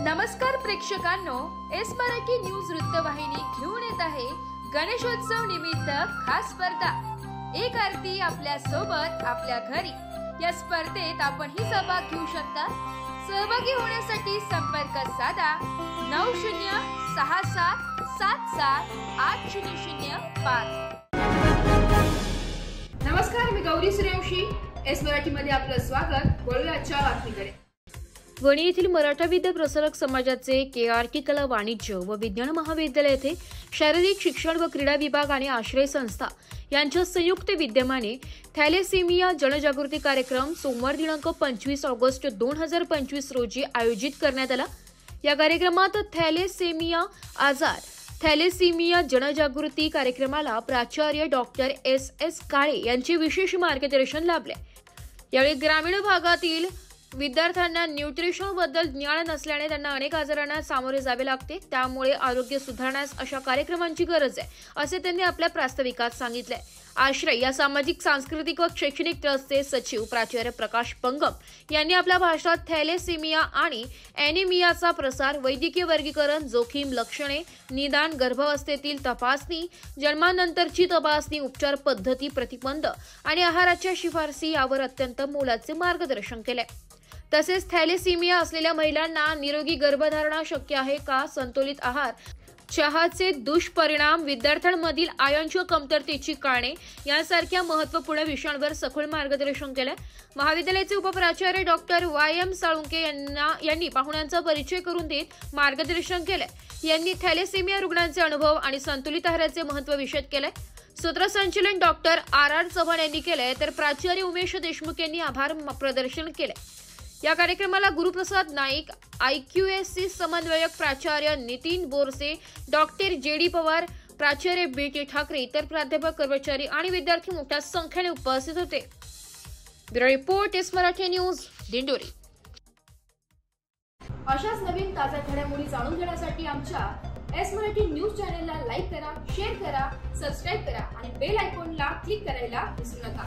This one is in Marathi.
नमस्कार प्रेक्षकांनो, एस मराठी न्यूज वृत्तवाहिनी घेऊन येत आहे गणेशोत्सव निमित्त खास स्पर्धा एक आरती आपल्या सोबत आपल्या घरी। या स्पर्धेत आपणही सहभाग घेऊ शकता। सहभागी होण्यासाठी संपर्क साधा 9067778005। नमस्कार, मी गौरी सूर्यवंशी, एस मराठी मध्ये आपलं स्वागत। बोलूया आजच्या बातमीकडे। वणी येथील मराठा विद्या प्रसारक समाजाचे KRK कला वाणिज्य व विज्ञान महाविद्यालय येथे शारीरिक शिक्षण व क्रीडा विभाग आणि आश्रय संस्था यांच्या संयुक्त विद्यमाने थॅलेसेमिया जनजागृती कार्यक्रम सोमवार दिनांक 25 ऑगस्ट 2025 रोजी आयोजित करण्यात आला। या कार्यक्रमात थॅलेसेमिया जनजागृती कार्यक्रमाला प्राचार्य डॉक्टर SS काळे यांचे विशेष मार्गदर्शन लाभले। यावेळी ग्रामीण भागातील विद्यार्थ्यांना न्यूट्रिशन बद्दल ज्ञान नसल्याने त्यांना अनेक आजारांना सामोरे जावे लागते, त्यामुळे आरोग्य सुधारण्यास अशा कार्यक्रमांची गरज आहे, असे त्यांनी आपल्या प्रास्ताविकात सांगितले। आश्रय या सामाजिक सांस्कृतिक व शैक्षणिक ट्रस्टचे सचिव प्राचार्य प्रकाश पंगम यांनी आपल्या भाषणात थॅलेसेमिया आणि ॲनिमियाचा प्रसार, वैद्यकीय वर्गीकरण, जोखीम, लक्षणे, निदान, गर्भावस्थेतील तपासणी, जन्मानंतरची तपासणी, उपचार पद्धती, प्रतिबंध आणि आहाराच्या शिफारसी यावर अत्यंत मोलाचे मार्गदर्शन केले। तसेच थॅलेसेमिया असलेल्या महिलांना निरोगी गर्भधारणा शक्य आहे का, संतुलित आहार, चहाचे दुष्परिणाम, विद्यार्थ्यांमधील आयनच्या कमतरतेची कारणे यांसारख्या महत्त्वपूर्ण विषयांवर सखोल मार्गदर्शन केले। महाविद्यालयाचे उपप्राचार्य डॉक्टर YM साळुंके यांनी पाहुण्यांचा परिचय करून देत मार्गदर्शन केले। यांनी थॅलेसेमिया रुग्णांचे अनुभव आणि संतुलित आहाराचे महत्त्व विशद केले। सूत्रसंचालन डॉक्टर RR चव्हाण यांनी केले, तर प्राचार्य उमेश देशमुख यांनी आभार प्रदर्शन केले। या कार्यक्रमाला गुरुप्रसाद नाईक, IQSC समन्वयक प्राचार्य नितीन बोरसे, डॉक्टर JD पवार, प्राचार्य BT ठाकरे, इतर प्राध्यापक, कर्मचारी आणि विद्यार्थी मोठ्या संख्येने उपस्थित होते। Bureau report, S Marathi news, Dindori. अशाच नवीन ताज्या घडामोडी जाणून घेण्यासाठी आमच्या एस मराठी न्यूज चॅनलला लाईक करा, शेअर करा, सबस्क्राइब करा आणि बेल आयकॉनला क्लिक करायला विसरू नका।